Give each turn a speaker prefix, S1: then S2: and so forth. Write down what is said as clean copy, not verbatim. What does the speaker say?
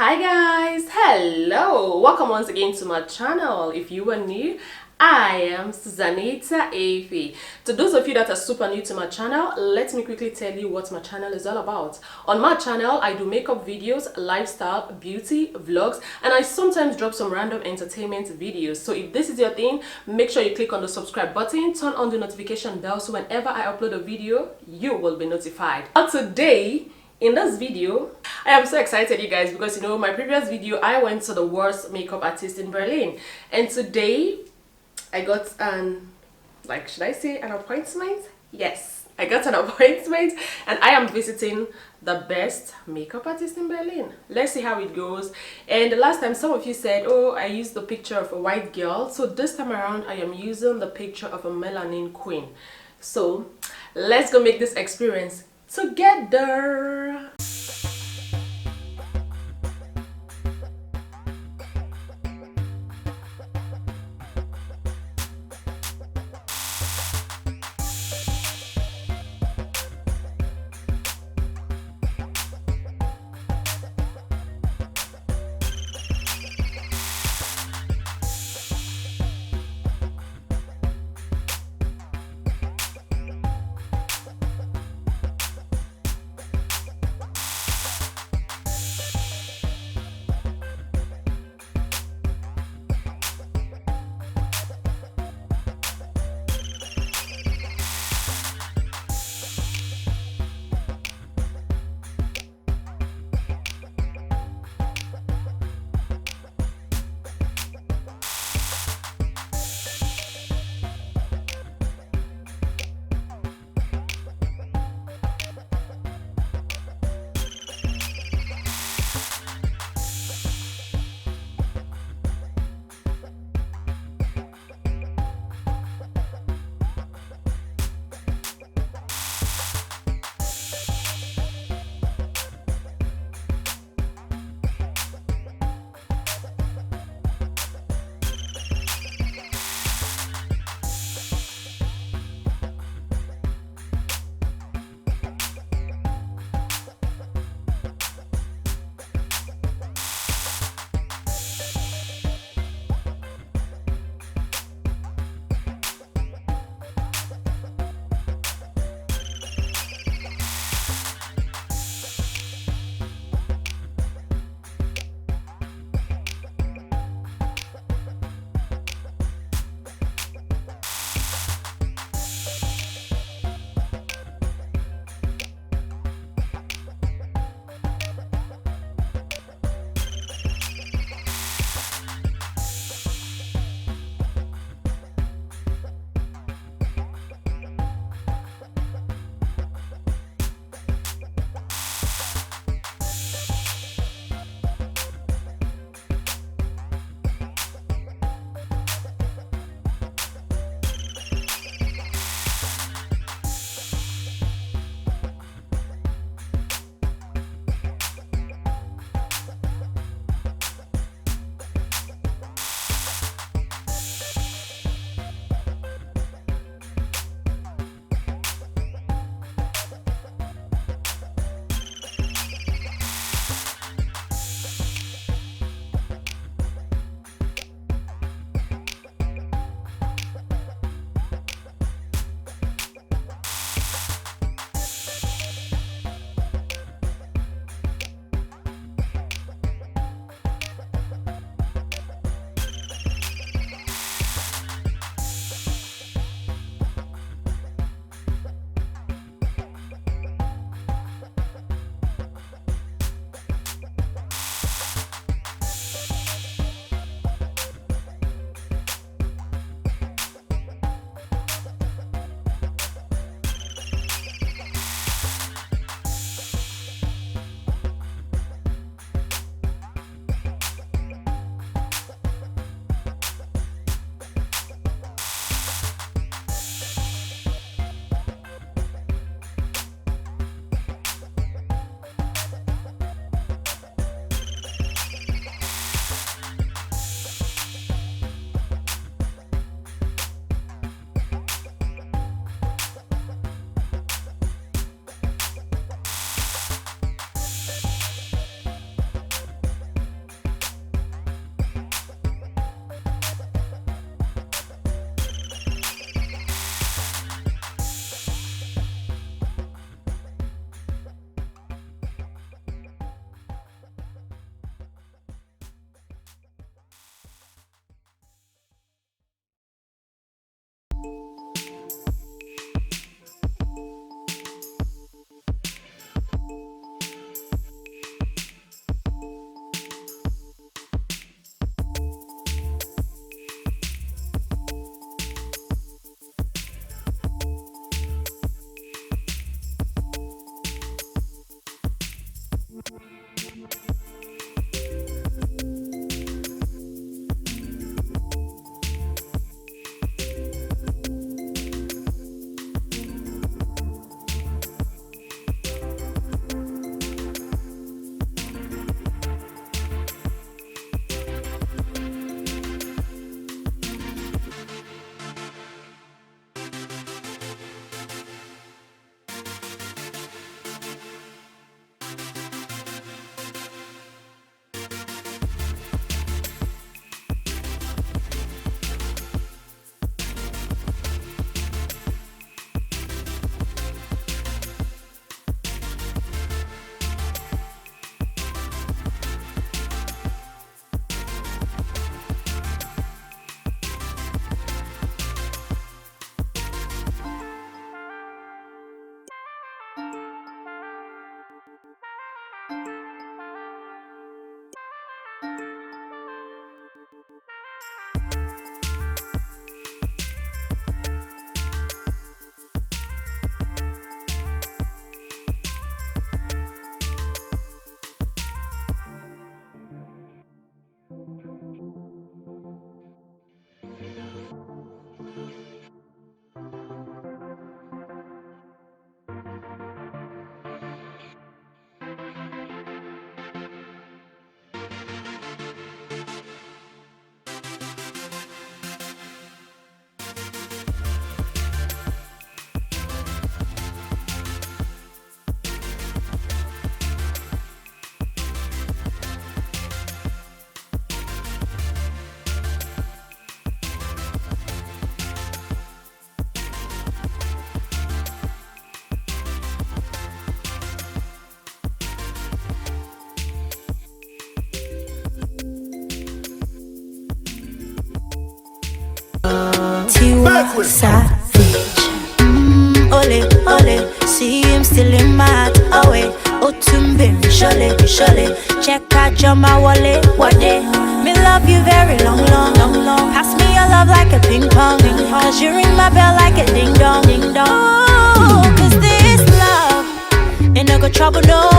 S1: Hi guys, hello, welcome once again to my channel. If you are new, I am Susanita Afi. To those of you that are super new to my channel, let me quickly tell you what my channel is all about. On my channel, I do makeup videos, lifestyle, beauty, vlogs, and I sometimes drop some random entertainment videos. So if this is your thing, make sure you click on the subscribe button, turn on the notification bell so whenever I upload a video, you will be notified. Now today, in this video, I am so excited, you guys, because you know my previous video I went to the worst makeup artist in Berlin, and today I got should I say an appointment? Yes, I got an appointment and I am visiting the best makeup artist in Berlin. Let's see how it goes. And the last time some of you said, oh, I used the picture of a white girl, so this time around I am using the picture of a melanin queen. So let's go make this experience together.
S2: you are savage. Ole, ole, see him still in my heart. Oh wait, oh tumbe, surely, surely. Check out your my wallet, what day? Me love you very long, long, long, long. Pass me your love like a ping pong, cause you ring my bell like a ding dong, ding dong. Oh, cause this love ain't no go trouble, no.